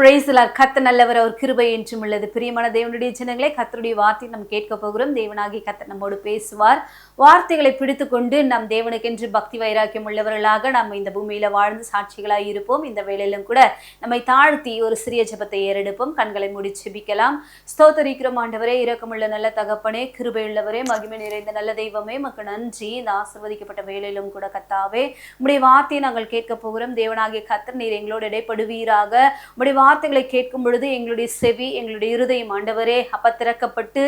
Praise the Lord. கர்த்தர் நல்லவர், அவர் கிருபை என்றும் உள்ளது. பிரியமான தேவனுடைய ஜனங்களே, கர்த்தருடைய வார்த்தை நாம் கேட்க போகிறோம். தேவனாகிய கர்த்தர் நம்மோடு பேசுவார். வார்த்தைகளை பிடித்துக்கொண்டு நம் தேவனுக்கென்று பக்தி வைராக்கியம் உள்ளவர்களாக நம்ம இந்த பூமியில வாழ்ந்து சாட்சிகளாய் இருப்போம். இந்த வேளையிலும் கூட நம்மை தாழ்த்தி ஒரு சிறிய ஜெபத்தை ஏறெடுப்போம். கண்களை மூடி ஜெபிக்கலாம். ஸ்தோத்தரிக்கிறோம் ஆண்டவரே, இரக்கமுள்ள நல்ல தகப்பனே, கிருபையுள்ளவரே, மகிமை நிறைந்த நல்ல தெய்வமே, மக்கள் நன்றி. இந்த ஆசீர்வதிக்கப்பட்ட வேளையிலும் கூட கர்த்தாவே, உம்முடைய வார்த்தையை நாங்கள் கேட்க போகிறோம். தேவனாகிய கர்த்தர் நீர் எங்களோடு இடைப்படுவீராக. உம்முடைய வார்த்தைகளை கேட்கும் பொழுது எங்களுடைய செவி, எங்களுடைய இருதயம் ஆண்டவரே அப்ப திறக்கப்பட்டு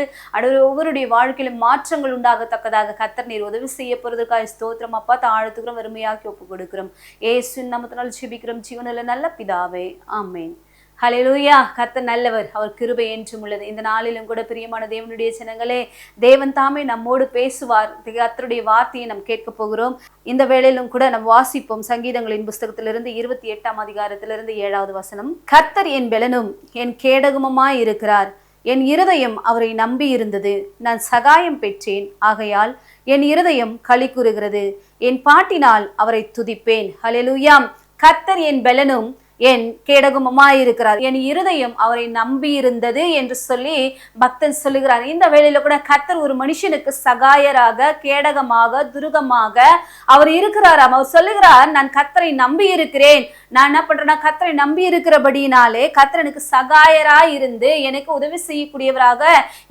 ஒவ்வொருடைய வாழ்க்கையிலும் மாற்றங்கள் உண்டாகத்தக்கதாக கர்த்தர் நீர் உதவி செய்ய போறதுக்காக ஸ்தோத்திரம் அப்பா. தாழ்த்துக்கிறோம், வறுமையாக்கி ஒப்பு கொடுக்கிறோம். இயேசுவின் நாமத்தினால் ஜெபிக்கிறோம் ஜீவனுள்ள நல்ல பிதாவே, ஆமென். ஹல்லேலூயா. கர்த்தர் நல்லவர், அவர் கிருபை என்றும் உள்ளது. இந்த நாளிலும் கூட பிரியமான தேவனுடைய ஜனங்களே, தேவன் தாமே நம்மோடு பேசுவார். கர்த்தருடைய வார்த்தையை நாம் கேட்க போகிறோம். இந்த வேளையிலும் கூட நாம் வாசிப்போம். சங்கீதங்களின் புஸ்தகத்திலிருந்து 28ஆம் அதிகாரத்திலிருந்து 7வது வசனம். கர்த்தர் என் பெலனும் என் கேடகமுமாய் இருக்கிறார். என் இருதயம் அவரை நம்பி இருந்தது. நான் சகாயம் பெற்றேன். ஆகையால் என் இருதயம் களி கூறுகிறது. என் பாட்டினால் அவரை துதிப்பேன். ஹல்லேலூயா. கர்த்தர் என் பெலனும் என் கேடகமுமாயிருக்கிறார். என் இருதயம் அவரை நம்பி இருந்தது என்று சொல்லி பக்தன் சொல்லுகிறார். இந்த வேளையில கூட கர்த்தர் ஒரு மனுஷனுக்கு சகாயராக, கேடகமாக, துருகமாக அவர் இருக்கிறாராம். அவர் சொல்லுகிறார், நான் கர்த்தரை நம்பி இருக்கிறேன். நான் என்ன பண்றேன்னா, கர்த்தரை நம்பி இருக்கிறபடினாலே கர்த்தர் எனக்கு சகாயராய் இருந்து எனக்கு உதவி செய்யக்கூடியவராக,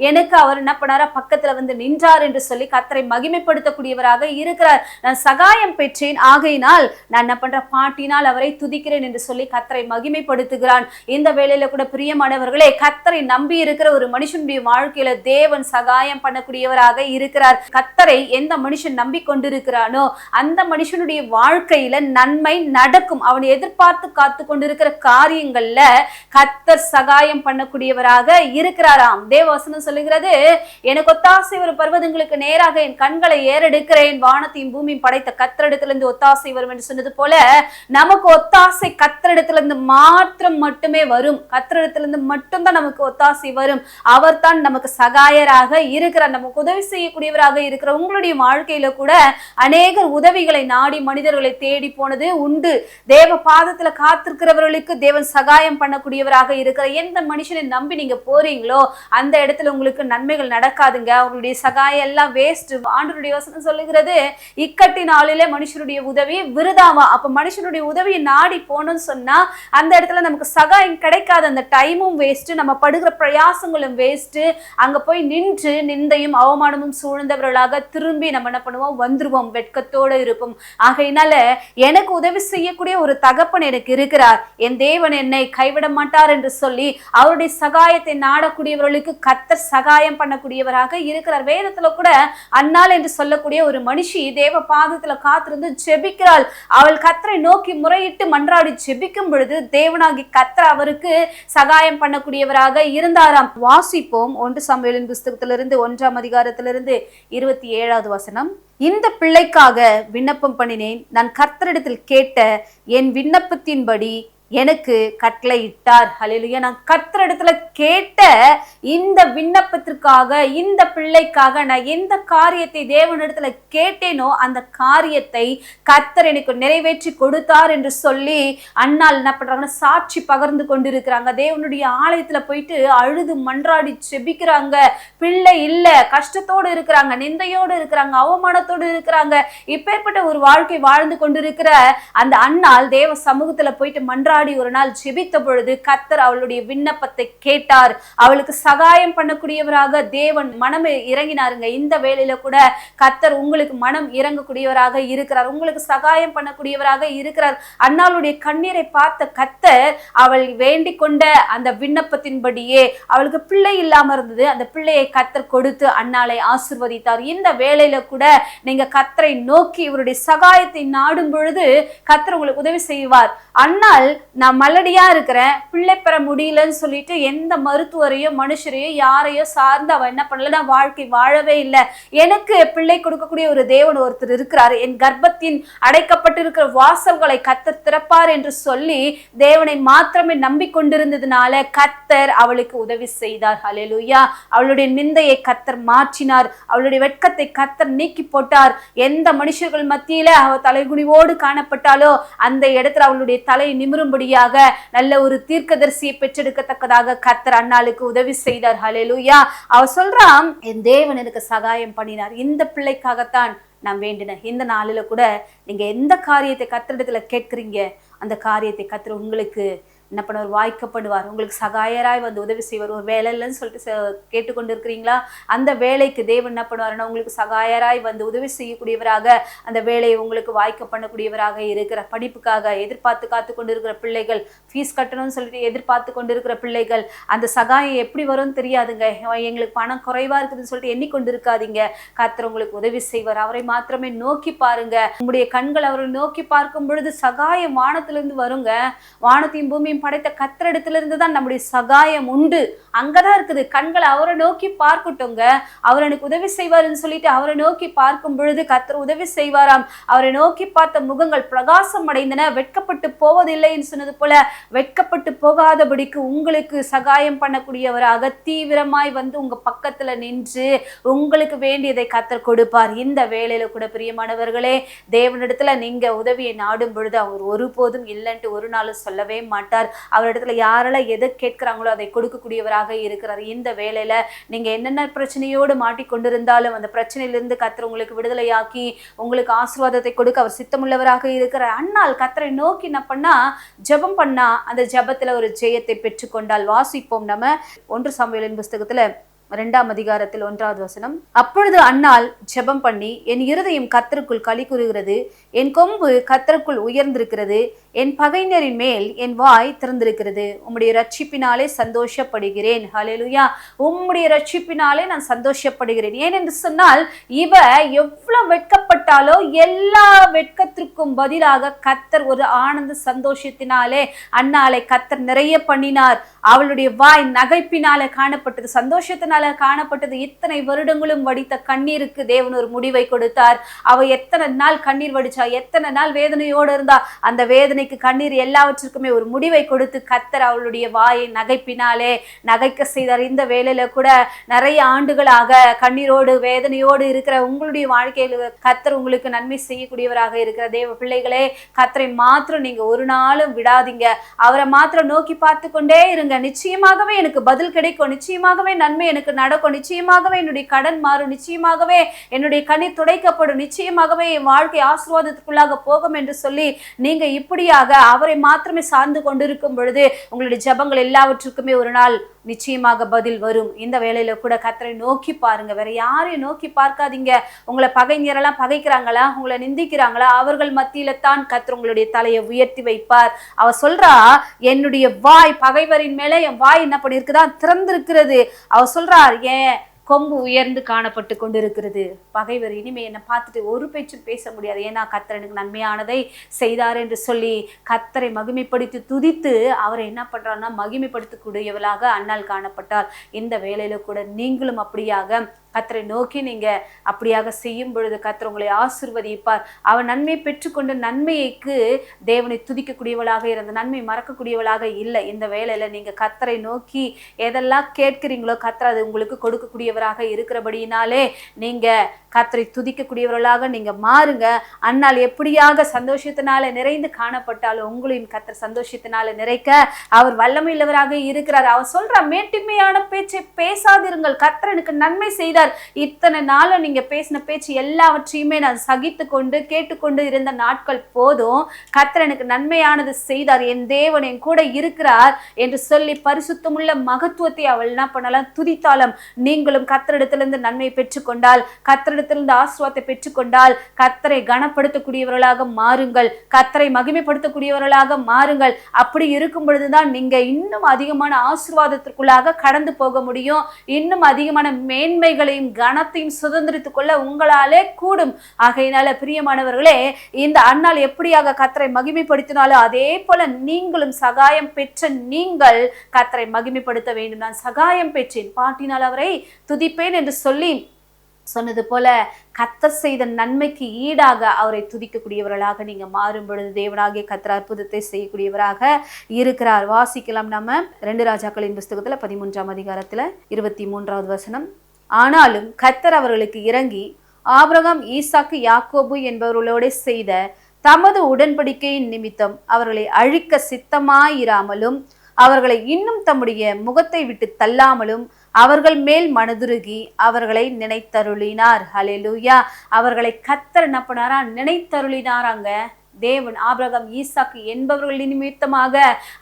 எனக்கு அவர் என்ன பண்ணாரா, பக்கத்துல வந்து நின்றார் என்று சொல்லி கர்த்தரை மகிமைப்படுத்தக்கூடியவராக இருக்கிறார். நான் சகாயம் பெற்றேன். ஆகையினால் நான் என்ன பண்ற, பாட்டினால் அவரை துதிக்கிறேன் என்று சொல்லி கர்த்தரை மகிமைப்படுத்துகிறான். இந்த வேளையில கூட பிரியமானவர்களே, கர்த்தரை நம்பி இருக்கிற ஒரு மனுஷனுடைய வாழ்க்கையில தேவன் சகாயம் பண்ணக்கூடியவராக இருக்கிறார். கர்த்தரை எந்த மனுஷன் நம்பி கொண்டிருக்கிறானோ அந்த மனுஷனுடைய வாழ்க்கையில நன்மை நடக்கும். அவனை எதிர்பார்த்து காத்து கொண்டிருக்கிற காரியங்கள்ல கர்த்தர் சகாயம் பண்ணக்கூடியவராக இருக்கிறாராம். தேவவசனம் சொல்லுகிறது, எனக்கு ஒத்தாசை வரும் பர்வதங்களுக்கு நேராக என் கண்களை ஏறெடுக்கிறேன். வானத்தையும் பூமியும் படைத்த கர்த்தரிடத்திலிருந்து ஒத்தாசை வரும் என்று சொன்னது போல நமக்கு ஒத்தாசை கர்த்தரிடத்திலிருந்து மாத்திரம் மட்டுமே வரும். கர்த்தரிடத்திலிருந்து மட்டும்தான் நமக்கு ஒத்தாசை வரும். அவர் தான் நமக்கு சகாயராக இருக்கிறார், நமக்கு உதவி செய்யக்கூடியவராக இருக்கிற. உங்களுடைய வாழ்க்கையில கூட அநேகர் உதவிகளை நாடி மனிதர்களை தேடி போனது உண்டு. தேவ பாதத்துல காத்திருக்கிறவர்களுக்கு தேவன் சகாயம் பண்ணக்கூடியவராக இருக்கிற. எந்த மனுஷனை நம்பி நீங்க போறீங்களோ அந்த இடத்துல உங்களுக்கு நன்மைகள் நடக்காதுங்க. அவருடைய சகாயம் எல்லாம் வேஸ்ட். ஆண்டவருடைய வசனம் சொல்லுகிறது, இக்கட்டி நாளிலே மனுஷனுடைய உதவி விருதாவா. அப்ப மனுஷனுடைய உதவியை நாடி போனோம்னு சொன்னா அந்த இடத்துல நமக்கு சகாயம் கிடைக்காது. அந்த டைமும் வேஸ்ட், நம்ம படுகிற பிரயாசங்களும் வேஸ்ட். அங்க போய் நின்று நிந்தையும் அவமானமும் சூழ்ந்தவர்களாக திரும்பி நம்ம என்ன பண்ணுவோம், வந்துருவோம், வெட்கத்தோடு இருப்போம். ஆகையினால எனக்கு உதவி செய்யக்கூடிய ஒரு தகப்பன் எனக்கு இருக்கிறார். என் தேவன் என்னை கைவிட மாட்டார் என்று சொல்லி அவருடைய சகாயத்தை நாடக்கூடியவர்களுக்கு கர்த்தர் சகாயம் பண்ணக்கூடியவராக இருக்கிறார். வேதத்துல கூட அன்னாள் என்று சொல்லக்கூடிய ஒரு மனுஷி தேவ பாதத்துல காத்திருந்து ஜெபிக்கிறாள். அவள் கர்த்தரை நோக்கி முறையிட்டு மன்றாடி ஜெபிக்கும் பொழுது தேவனாகி கர்த்தர் அவருக்கு சகாயம் பண்ணக்கூடியவராக இருந்தாராம். வாசிப்போம் 1 சாமுவேலின் புஸ்தகத்திலிருந்து 1ஆம் அதிகாரத்திலிருந்து 27வது வசனம். இந்த பிள்ளைக்காக விண்ணப்பம் பண்ணினேன். நான் கர்த்தரிடத்தில் கேட்ட என் விண்ணப்பத்தின்படி எனக்கு கட்டளை இட்டார். ஹல்லேலூயா. நான் கர்த்தரிடத்துல கேட்ட இந்த விண்ணப்பத்திற்காக, இந்த பிள்ளைக்காக நான் எந்த காரியத்தை தேவனிடத்துல கேட்டேனோ அந்த காரியத்தை கர்த்தர் எனக்கு நிறைவேற்றி கொடுத்தார் என்று சொல்லி அன்னாள் என்ன பண்றாங்கன்னா சாட்சி பகிர்ந்து கொண்டிருக்கிறாங்க. தேவனுடைய ஆலயத்துல போயிட்டு அழுது மன்றாடி செபிக்கிறாங்க. பிள்ளை இல்ல, கஷ்டத்தோடு இருக்கிறாங்க, நிந்தையோடு இருக்கிறாங்க, அவமானத்தோடு இருக்கிறாங்க. இப்பேற்பட்ட ஒரு வாழ்க்கை வாழ்ந்து கொண்டிருக்கிற அந்த அன்னாள் தேவ சமூகத்துல போயிட்டு மன்றாடி ஒரு நாள் ஜெபித்த பொழுது கர்த்தர் அவளுடைய விண்ணப்பத்தை கேட்டார். அவளுக்கு சகாயம் பண்ணக்கூடியவராக தேவன் மனம் இறங்கினாருங்க. இந்த வேளையில கூட கர்த்தர் உங்களுக்கு மனம் இறங்கக்கூடியவராக இருக்கிறார், உங்களுக்கு சகாயம் பண்ணக்கூடியவராக இருக்கிறார். அன்னாளுடைய கண்ணீரை பார்த்த கர்த்தர் அவள் வேண்டிக் கொண்ட அந்த விண்ணப்பத்தின்படியே அவளுக்கு பிள்ளை இல்லாம இருந்தது. அந்த பிள்ளையை கர்த்தர் கொடுத்து அன்னாளை ஆசீர்வதித்தார். இந்த வேளையில கூட நீங்க கர்த்தரை நோக்கி இவருடைய சகாயத்தை நாடும் பொழுது கர்த்தர் உங்களுக்கு உதவி செய்வார். அன்னாள் நான் மலடியா இருக்கிறேன், பிள்ளை பெற முடியலன்னு சொல்லிட்டு எந்த மருத்துவரையோ மனுஷரையோ யாரையோ சார்ந்து அவ என்ன பண்ணல, நான் வாழ்க்கை வாழவே இல்லை. எனக்கு பிள்ளை கொடுக்கக்கூடிய ஒரு தேவன் ஒருத்தர் இருக்கிறார். என் கர்ப்பத்தின் அடைக்கப்பட்டிருக்கிற வாசல்களை கர்த்தர் திறப்பார் என்று சொல்லி தேவனை மாத்திரமே நம்பிக்கொண்டிருந்ததுனால கர்த்தர் அவளுக்கு உதவி செய்தார். ஹல்லேலூயா. அவளுடைய நிந்தையை கர்த்தர் மாற்றினார். அவளுடைய வெட்கத்தை கர்த்தர் நீக்கி போட்டார். எந்த மனுஷர்கள் மத்தியில அவ தலைகுனிவோடு காணப்பட்டாலோ அந்த இடத்துல அவளுடைய தலை நிமிரும்படி செய்யும்படியாக நல்ல ஒரு தீர்க்கதரிசியை பெற்றெடுக்கத்தக்கதாக கர்த்தர் அன்னாளுக்கு உதவி செய்தார். ஹல்லேலூயா. அவ சொல்றான், என் தேவன் எனக்கு சகாயம் பண்ணினார், இந்த பிள்ளைக்காகத்தான் நான் வேண்டினேன். இந்த நாளில கூட நீங்க எந்த காரியத்தை கர்த்தரிடத்துல கேட்கிறீங்க, அந்த காரியத்தை கர்த்தர் உங்களுக்கு என்ன பண்ணுவார், வாய்க்கப்படுவார். உங்களுக்கு சகாயராய் வந்து உதவி செய்வார். ஒரு வேலை இல்லைன்னு சொல்லிட்டு கேட்டுக்கொண்டு இருக்கிறீங்களா, அந்த வேலைக்கு தேவன் என்ன பண்ணுவாருன்னா உங்களுக்கு சகாயராய் வந்து உதவி செய்யக்கூடியவராக, அந்த வேலையை உங்களுக்கு வாய்க்க பண்ணக்கூடியவராக இருக்கிற, படிப்புக்காக எதிர்பார்த்து காத்து கொண்டு இருக்கிற பிள்ளைகள், ஃபீஸ் கட்டணும்னு சொல்லிட்டு எதிர்பார்த்து கொண்டு இருக்கிற பிள்ளைகள், அந்த சகாயம் எப்படி வரும்னு தெரியாதுங்க, எங்களுக்கு பணம் குறைவா இருக்குதுன்னு சொல்லிட்டு எண்ணிக்கொண்டு இருக்காதீங்க. கர்த்தர் உங்களுக்கு உதவி செய்வார். அவரை மாத்திரமே நோக்கி பாருங்க. உங்களுடைய கண்கள் அவரை நோக்கி பார்க்கும் பொழுது சகாயம் வானத்திலிருந்து வருங்க. வானத்தையும் பூமியும் படைத்த கர்த்தரிடத்திலிருந்து தான் நம்முடைய சகாயம் உண்டு. அங்கதான் இருக்குது. கண்களை அவரை நோக்கி பார்க்கட்டுங்க. அவர் எனக்கு உதவி செய்வாருன்னு சொல்லிட்டு அவரை நோக்கி பார்க்கும் பொழுது கர்த்தர் உதவி செய்வாராம். அவரை நோக்கி பார்த்த முகங்கள் பிரகாசம் அடைந்தன, வெட்கப்பட்டு போவதில்லைன்னு சொன்னது போல வெட்கப்பட்டு போகாதபடிக்கு உங்களுக்கு சகாயம் பண்ணக்கூடியவராக தீவிரமாய் வந்து உங்க பக்கத்துல நின்று உங்களுக்கு வேண்டியதை கர்த்தர் கொடுப்பார். இந்த வேளையில கூட பிரியமானவர்களே, தேவனிடத்துல நீங்க உதவியை நாடும் பொழுது அவர் ஒருபோதும் இல்லைன்ட்டு ஒரு நாளும் சொல்லவே மாட்டார். அவரிடத்துல யாரெல்லாம் எதை கேட்கிறாங்களோ அதை கொடுக்கக்கூடியவராக இருக்கிறார். இந்த வேளையில நீங்க என்னென்ன பிரச்சனையோடு மாட்டிக்கொண்டிருந்தாலும் அந்த பிரச்சனையிலிருந்து கர்த்தர் உங்களுக்கு விடுதலையாக்கி உங்களுக்கு ஆசீர்வாதத்தை கொடுக்க அவர் சித்தமுள்ளவராக இருக்கிறார். அன்னால் கர்த்தரை நோக்கி என்ன பண்ணா, ஜெபம் பண்ணா, அந்த ஜெபத்துல ஒரு ஜெயத்தை பெற்றுக்கொண்டால். வாசிப்போம் நம்ம 1 சாமுவேலின் புஸ்தகத்துல 2ஆம் அதிகாரத்தில் 1வது வசனம். அப்பொழுது அன்னாள் ஜெபம் பண்ணி, என் இருதயம் கர்த்தருக்குள் களி கூறுகிறது, என் கொம்பு கர்த்தருக்குள் உயர்ந்திருக்கிறது, என் பகைஞரின் மேல் என் வாய் திறந்திருக்கிறது, உம்முடைய ரட்சிப்பினாலே சந்தோஷப்படுகிறேன். ஹல்லேலூயா. உம்முடைய ரட்சிப்பினாலே நான் சந்தோஷப்படுகிறேன். ஏனென்று சொன்னால் இவ எவ்வளவு வெட்கப்பட்டாலோ எல்லா வெட்கத்திற்கும் பதிலாக கர்த்தர் ஒரு ஆனந்த சந்தோஷத்தினாலே அன்னாளை கர்த்தர் நிறைய பண்ணினார். அவளுடைய வாய் நகைப்பினால காணப்பட்டது, சந்தோஷத்தினால காணப்பட்டது. இத்தனை வருடங்களும் வடித்த கண்ணீருக்கு தேவன் ஒரு முடிவை கொடுத்தார். அவ எத்தனை நாள் கண்ணீர் வடிச்சா, எத்தனை நாள் வேதனையோடு இருந்தா, அந்த வேதனைக்கு கண்ணீர் எல்லாவற்றிற்குமே ஒரு முடிவை கொடுத்து கர்த்தர் அவளுடைய வாயை நகைப்பினாலே நகைக்க செய்தார். இந்த வேளையில கூட நிறைய ஆண்டுகளாக கண்ணீரோடு வேதனையோடு இருக்கிற உங்களுடைய வாழ்க்கையில் கர்த்தர் உங்களுக்கு நன்மை செய்யக்கூடியவராக இருக்கிற தேவ பிள்ளைகளே, கர்த்தரை மாத்திரம் நீங்க ஒரு நாளும் விடாதீங்க. அவரை மாத்திரம் நோக்கி பார்த்து கொண்டே இருங்க. நிச்சயமாகவே எனக்கு பதில் கிடைக்கும், நிச்சயமாகவே நன்மை எனக்கு நடக்கும், நிச்சயமாகவே என்னுடைய கடன் மாறும், நிச்சயமாகவே என்னுடைய கண்ணீர் துடைக்கப்படும், நிச்சயமாகவே என் வாழ்க்கை ஆசீர்வாதத்துக்குள்ளாக போகும் என்று சொல்லி நீங்க இப்படியாக அவரை மாத்திரமே சார்ந்து கொண்டிருக்கும் பொழுது உங்களுடைய ஜெபங்கள் எல்லாவற்றுக்குமே ஒரு நாள் நிச்சயமாக பதில் வரும். இந்த வேளையில கூட கர்த்தரை நோக்கி பாருங்க. வேற யாரையும் நோக்கி பார்க்காதீங்க. உங்களை பகைஞரெல்லாம் பகைக்கிறாங்களா, உங்களை நிந்திக்கிறாங்களா, அவர்கள் மத்தியில தான் கர்த்தர் உங்களுடைய தலையை உயர்த்தி வைப்பார். அவ சொல்றா, என்னுடைய வாய் பகைவரின் மேல என் வாய் என்ன பண்ணிருக்குதா, திறந்திருக்கிறது. அவ சொல்றார், ஏன் கொம்பு உயர்ந்து காணப்பட்டு கொண்டிருக்கிறது. பகைவர் இனிமே என்னை பார்த்துட்டு ஒரு பேச்சும் பேச முடியாது. ஏன்னா கர்த்தர் எனக்கு நன்மையானதை செய்தார் என்று சொல்லி கர்த்தரை மகிமைப்படுத்தி துதித்து அவரை என்ன பண்றாருன்னா மகிமைப்படுத்தக்கூடியவளாக அன்னாள் காணப்பட்டார். இந்த வேளையில கூட நீங்களும் அப்படியாக கர்த்தரை நோக்கி நீங்க அப்படியாக செய்யும் பொழுது கர்த்தர் உங்களை ஆசீர்வதிப்பார். அவன் நன்மையை பெற்றுக்கொண்டு நன்மைக்கு தேவனை துதிக்கக்கூடியவளாக இருந்த நன்மை மறக்கக்கூடியவளாக இல்லை. இந்த வேளையில நீங்க கர்த்தரை நோக்கி எதெல்லாம் கேட்கிறீங்களோ கர்த்தர் அது உங்களுக்கு கொடுக்கக்கூடியவராக இருக்கிறபடியினாலே நீங்க கர்த்தரை துதிக்கக்கூடியவர்களாக நீங்க மாறுங்க. அன்னால் எப்படியாக சந்தோஷத்தினால நிறைந்து காணப்பட்டாலும் உங்களையும் கர்த்தர் சந்தோஷத்தினால நிறைக்க அவர் வல்லமையுள்ளவராக இருக்கிறார். அவர் சொல்ற மேட்டிமையான பேச்சை பேசாதிருங்கள், கர்த்தர் எனக்கு நன்மை செய்தார். இத்தனை நாளும் நீங்க பேசின பேச்சு எல்லாவற்றையுமே நான் சகித்து கொண்டு கேட்டுக்கொண்டு இருந்த நாட்கள் போதும், கர்த்தர் எனக்கு நன்மையானது செய்தார், என் தேவன் என் கூட இருக்கிறார் என்று சொல்லி பரிசுத்தமுள்ள மகத்துவத்தை அவள் என்ன பண்ணலாம், துதித்தாலும் நீங்களும் கர்த்தரிடத்திலிருந்து நன்மை பெற்றுக்கொண்டால், கர்த்தரிடத்திலிருந்து ஆசீர்வாதத்தை பெற்றுக்கொண்டால் கர்த்தரை கனப்படுத்தக்கூடியவர்களாக மாறுங்கள், கர்த்தரை மகிமைப்படுத்தக்கூடியவர்களாக மாறுங்கள். அப்படி இருக்கும் பொழுதுதான் நீங்க இன்னும் அதிகமான ஆசீர்வாதத்திற்குள்ளாக கடந்து போக முடியும். இன்னும் அதிகமான மேன்மைகளையும் கனத்தையும் சுதந்திரித்துக் கொள்ள உங்களாலே கூடும். ஆகையினால பிரியமானவர்களே, இந்த அன்னாள் எப்படியாக கர்த்தரை மகிமைப்படுத்தினாலும் அதே போல நீங்களும் சகாயம் பெற்ற நீங்கள் கர்த்தரை மகிமைப்படுத்த வேண்டும். நான் சகாயம் பெற்றேன், பாட்டினால் அவரை துதிப்பேன் என்று சொல்லி சொன்னது போல கர்த்தர் செய்த நன்மைக்கு ஈடாக அவரை துதிக்கக்கூடியவர்களாக நீங்க மாறும் பொழுது தேவனாகிய கர்த்தர் அற்புதத்தை செய்யக்கூடியவராக இருக்கிறார். வாசிக்கலாம் நம்ம 2 ராஜாக்களின் புஸ்தகத்துல 13ஆம் அதிகாரத்துல 23வது வசனம். ஆனாலும் கர்த்தர் அவர்களுக்கு இறங்கி ஆபிரகாம் ஈசாக்கு யாக்கோபு என்பவர்களோட செய்த தமது உடன்படிக்கையின் நிமித்தம் அவர்களை அழிக்க சித்தமாயிராமலும் அவர்களை இன்னும் தம்முடைய முகத்தை விட்டு தள்ளாமலும் அவர்கள் மேல் மனதுருகி அவர்களை நினைத்தருளினார். ஹல்லேலூயா. அவர்களை கர்த்தர் என்ன பண்ணாரா? நினைத்தருளினாராங்க. தேவன் ஆபிரகாம், ஈசாக்கு என்பவர்கள் நிமித்தமாக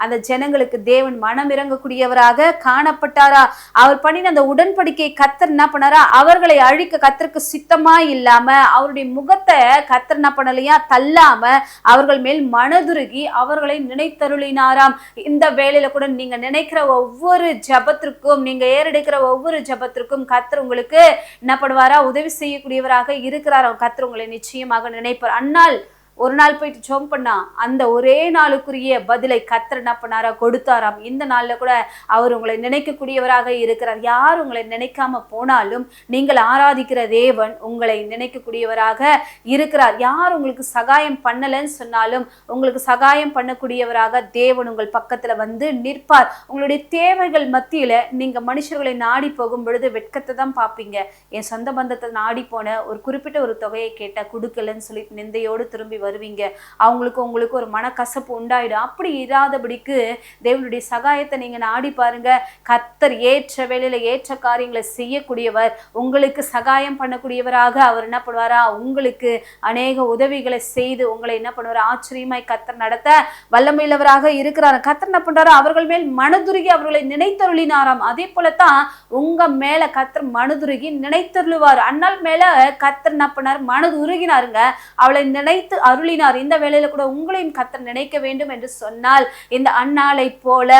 அந்த ஜனங்களுக்கு தேவன் மனம் இறங்கக்கூடியவராக காணப்பட்டாரா? அவர் பண்ணின அந்த உடன்படிக்கையை கர்த்தர் என்ன பண்ணாரா? அவர்களை அழிக்க கர்த்தருக்கு சித்தமா இல்லாம அவருடைய முகத்தை கர்த்தர் என்ன பண்ணலையா? தள்ளாம அவர்கள் மேல் மனதுருகி அவர்களை நினைத்தருளினாராம். இந்த வேளையில கூட நீங்க நினைக்கிற ஒவ்வொரு ஜபத்திற்கும், நீங்க ஏறெடுக்கிற ஒவ்வொரு ஜபத்திற்கும் கர்த்தர் உங்களுக்கு என்ன பண்ணுவாரா? உதவி செய்யக்கூடியவராக இருக்கிறார். கர்த்தர் உங்களை நிச்சயமாக நினைப்பார். அந்நாள் ஒரு நாள் போயிட்டு ஜெபம் பண்ணா அந்த ஒரே நாளுக்குரிய பதிலை கர்த்தர் என்ன பண்ணாரா? கொடுத்தாராம். இந்த நாள்ல கூட அவர் உங்களை நினைக்கக்கூடியவராக இருக்கிறார். யார் உங்களை நினைக்காம போனாலும் நீங்கள் ஆராதிக்கிற தேவன் உங்களை நினைக்கக்கூடியவராக இருக்கிறார். யார் உங்களுக்கு சகாயம் பண்ணலன்னு சொன்னாலும் உங்களுக்கு சகாயம் பண்ணக்கூடியவராக தேவன் உங்கள் பக்கத்துல வந்து நிற்பார். உங்களுடைய தேவைகள் மத்தியில நீங்க மனுஷர்களை நாடி போகும் பொழுது வெட்கத்தை தான் பார்ப்பீங்க. என் சொந்த பந்தத்தை நாடி போன ஒரு குறிப்பிட்ட ஒரு தொகையை கேட்டா கொடுக்கலன்னு சொல்லி நிந்தையோடு திரும்பி வருவீங்க. அவங்களுக்கு உங்களுக்கு ஒரு மனக்கசப்பு உண்டாயிடும். அப்படி இராதபடிக்கு தேவனுடைய சகாயத்தை நீங்க நாடி பாருங்க. கர்த்தர் ஏற்ற வேளையில ஏற்ற காரியங்களை செய்யக்கூடியவர், உங்களுக்கு சகாயம் பண்ணக்கூடியவராக அவர் என்ன பண்ணுவாரா? உங்களுக்கு அநேக உதவிகளை செய்து உங்களை என்ன பண்ணுவார்? ஆச்சரியமாய் கர்த்தர் நடத்த வல்லமையுள்ளவராக இருக்கிறார். கர்த்தர் என்ன பண்றாரு? அவர்கள் மேல் மனதுருகி அவர்களை நினைத்தருளினாராம். அதே போலத்தான் உங்க மேல கர்த்தர் மனதுருகி நினைத்தருளுவார். அண்ணால் மேல கர்த்தர் என்ன பண்ணார்? மனது உருகினாருங்க. அவளை நினைத்து அருளினார். இந்த வேளையில கூட உங்களையும் கர்த்தர் நினைக்க வேண்டும் என்று சொன்னால் இந்த அன்னாளை போல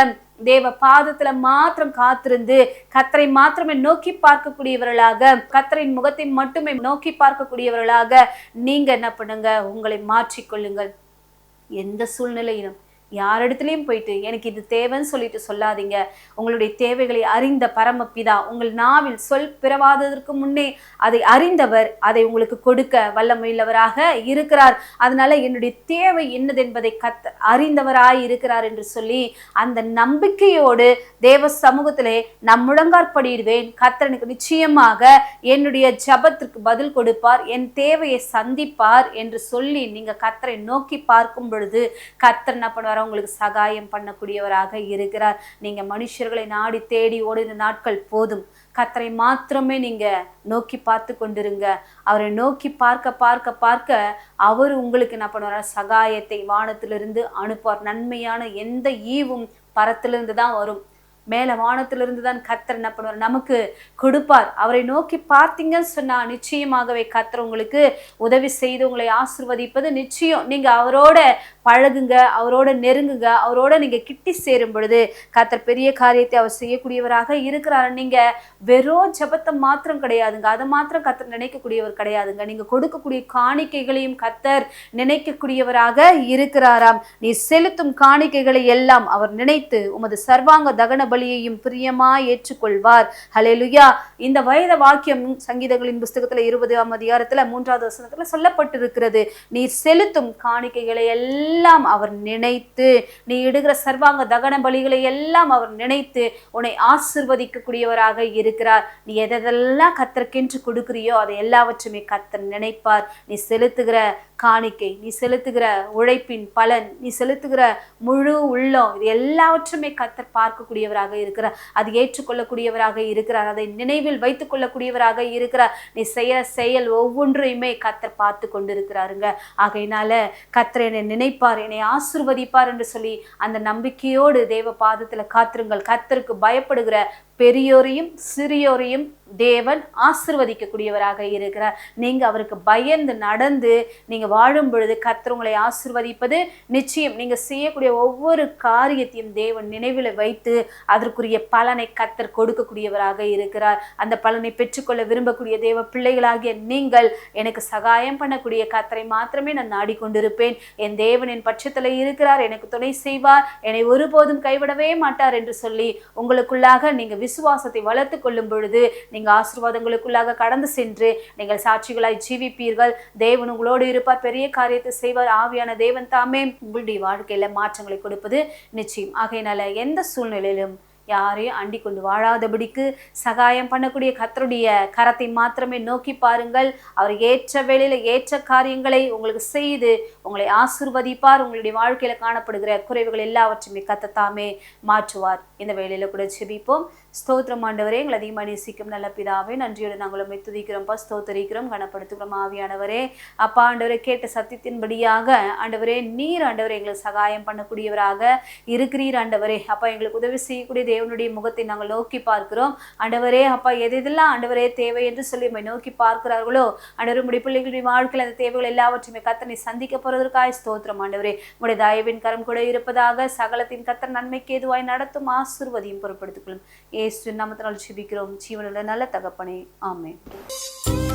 தேவ பாதத்துல மாத்திரம் காத்திருந்து கர்த்தரை மாத்திரமே நோக்கி பார்க்கக்கூடியவர்களாக, கர்த்தரின் முகத்தை மட்டுமே நோக்கி பார்க்கக்கூடியவர்களாக நீங்க என்ன பண்ணுங்க? உங்களை மாற்றிக்கொள்ளுங்கள். எந்த சூழ்நிலையிலும் யாரிடத்துலையும் போயிட்டு எனக்கு இது தேவைன்னு சொல்லிட்டு சொல்லாதீங்க. உங்களுடைய தேவைகளை அறிந்த பரமபிதா உங்கள் நாவில் சொல் பிறவாததற்கு முன்னே அதை அறிந்தவர் அதை உங்களுக்கு கொடுக்க வல்லமையுள்ளவராக இருக்கிறார். அதனால என்னுடைய தேவை என்னது என்பதை அறிந்தவராய் இருக்கிறார் என்று சொல்லி அந்த நம்பிக்கையோடு தேவ சமூகத்திலே நான் முழங்காற்படியிடுவேன். கர்த்தர் எனக்கு நிச்சயமாக என்னுடைய ஜபத்திற்கு பதில் கொடுப்பார், என் தேவையை சந்திப்பார் என்று சொல்லி நீங்க கர்த்தரை நோக்கி பார்க்கும் பொழுது கர்த்தர் என்ன பண்ணுவார்? உங்களுக்கு சகாயம் பண்ணக்கூடியவராக இருக்கிறார். நீங்க மனுஷர்களை நாடி தேடி ஓடின நாட்கள் போதும். கர்த்தரை மாத்திரமே நீங்க நோக்கி பார்த்து கொண்டிருங்க. அவரை நோக்கி பார்க்க பார்க்க பார்க்க அவர் உங்களுக்கு என்ன பண்ணுவார்? சகாயத்தை வானத்திலிருந்து அனுப்புவார். நன்மையான எந்த ஈவும் பரத்திலிருந்து தான் வரும். மேல வானத்திலிருந்து தான் கர்த்தர் என்ன பண்ணுவார்? நமக்கு கொடுப்பார். அவரை நோக்கி பார்த்தீங்கன்னு சொன்னா நிச்சயமாகவே கர்த்தர் உங்களுக்கு உதவி செய்து உங்களை ஆசீர்வதிப்பது நிச்சயம். நீங்க அவரோட பழகுங்க, அவரோட நெருங்குங்க. அவரோட நீங்க கிட்டி சேரும் பொழுது கர்த்தர் பெரிய காரியத்தை அவர் செய்யக்கூடியவராக இருக்கிறார். நீங்க வெறும் ஜபத்தை மாத்திரம் கிடையாதுங்க, அதை மாத்திரம் கர்த்தர் நினைக்கக்கூடியவர் கிடையாதுங்க. நீங்க கொடுக்கக்கூடிய காணிக்கைகளையும் கர்த்தர் நினைக்கக்கூடியவராக இருக்கிறாராம். நீ செலுத்தும் காணிக்கைகளை எல்லாம் அவர் நினைத்து உமது சர்வாங்க தகன பலியையும் பிரியமாய் ஏற்றுக்கொள்வார். ஹல்லேலூயா. இந்த வேத வாக்கியம் சங்கீதங்களின் புஸ்தகத்துல 20ஆம் அதிகாரத்துல 3வது வசனத்துல சொல்லப்பட்டிருக்கிறது. நீ செலுத்தும் காணிக்கைகளை எல்லாம் அவர் நினைத்து, நீ இடுகிற சர்வாங்க தகன பலிகளை எல்லாம் அவர் நினைத்து உன்னை ஆசீர்வதிக்க கூடியவராக இருக்கிறார். நீ எதெல்லாம் கர்த்தருக்கென்று கொடுக்கிறியோ அதை எல்லாவற்றுமே கர்த்தர் நினைப்பார். நீ செலுத்துகிற காணிக்கை, நீ செலுத்துகிற உழைப்பின் பலன், நீ செலுத்துகிற முழு உள்ளம், இது எல்லாவற்றுமே கர்த்தர் பார்க்கக்கூடியவராக இருக்கிறார். அது ஏற்றுக்கொள்ளக்கூடியவராக இருக்கிறார். அதை நினைவில் வைத்துக் கொள்ளக்கூடியவராக இருக்கிறார். நீ செய்யற செயல் ஒவ்வொன்றையுமே கர்த்தர் பார்த்து கொண்டிருக்கிறாருங்க. ஆகையினால கர்த்தர் என்னை நினைப்பார், என்னை ஆசீர்வதிப்பார் என்று சொல்லி அந்த நம்பிக்கையோடு தேவ பாதத்துல காத்திருங்கள். கர்த்தருக்கு பயப்படுகிற பெரியோரையும் சிறியோரையும் தேவன் ஆசீர்வதிக்க கூடியவராக இருக்கிறார். நீங்க அவருக்கு பயந்து நடந்து நீங்க வாழும் பொழுது கர்த்தர் உங்களை ஆசீர்வதிப்பது நிச்சயம். நீங்க செய்யக்கூடிய ஒவ்வொரு காரியத்தையும் தேவன் நினைவில் வைத்து அதற்குரிய பலனை கர்த்தர் கொடுக்கக்கூடியவராக இருக்கிறார். அந்த பலனை பெற்றுக்கொள்ள விரும்பக்கூடிய தேவ பிள்ளைகளாகிய நீங்கள் எனக்கு சகாயம் பண்ணக்கூடிய கர்த்தரை மாத்திரமே நான் நாடிக்கொண்டிருப்பேன். என் தேவன் என் பட்சத்துல இருக்கிறார், எனக்கு துணை செய்வார், என்னை ஒருபோதும் கைவிடவே மாட்டார் என்று சொல்லி உங்களுக்குள்ளாக நீங்க விசுவாசத்தை வளர்த்து கொள்ளும் பொழுது நீங்க ஆசீர்வாதங்களுக்குள்ளாக கடந்து சென்று நீங்கள் சாட்சிகளாய் ஜீவிப்பீர்கள். தேவன் உங்களோடு இருப்பார், பெரிய காரியத்தை செய்வார். ஆவியான தேவன் தாமே உங்களுடைய வாழ்க்கையில மாற்றங்களை கொடுப்பது நிச்சயம். ஆகையினால எந்த சூழ்நிலையிலும் யாரையும் அண்டிக் கொண்டு வாழாதபடிக்கு சகாயம் பண்ணக்கூடிய கர்த்தருடைய கரத்தை மாத்திரமே நோக்கி பாருங்கள். அவர் ஏற்ற வேளையில ஏற்ற காரியங்களை உங்களுக்கு செய்து உங்களை ஆசீர்வதிப்பார். உங்களுடைய வாழ்க்கையில காணப்படுகிற குறைவுகள் எல்லாவற்றையுமே கர்த்தர் மாற்றுவார். இந்த வேளையில கூட ஜெபிப்போம். ஸ்தோத்திரம் ஆண்டவரே, எங்களை அதிகமாக நேசிக்கும் நல்ல பிதாவே, நன்றியோடு நாங்கள் உம்மை துதிக்கிறோம், ஸ்தோத்தரிக்கிறோம், கனப்படுத்துகிறோம். ஆவியானவரே அப்பா ஆண்டவரே, கேட்ட சத்தியத்தின்படியாக ஆண்டவரே நீர் ஆண்டவரே எங்களுக்கு சகாயம் பண்ணக்கூடியவராக இருக்கிறீர். ஆண்டவரே அப்பா எங்களுக்கு உதவி செய்யக்கூடிய தேவனுடைய முகத்தை நாங்கள் நோக்கி பார்க்கிறோம். ஆண்டவரே அப்பா எதெல்லாம் ஆண்டவரே தேவை என்று சொல்லி உம்மை நோக்கி பார்க்கிறார்களோ ஆண்டவரே உம்முடைய பிள்ளைகளுடைய வாழ்க்கையில் அந்த தேவைகள் எல்லாவற்றையுமே கர்த்தனை சந்திக்க போறதற்காக ஸ்தோத்திரம் ஆண்டவரே. உம்முடைய தயவின் கரம் கூட இருப்பதாக சகலத்தின் கர்த்தர் நன்மைக்கு ஏதுவாய் நடத்தும் ஆசீர்வதியும் பொறுப்படுத்திக் கொள்ளும். இயேசுவின் நாமத்தினால் ஜெபிக்கிறோம் ஜீவனுள்ள நல்ல தகப்பனே, ஆமென்.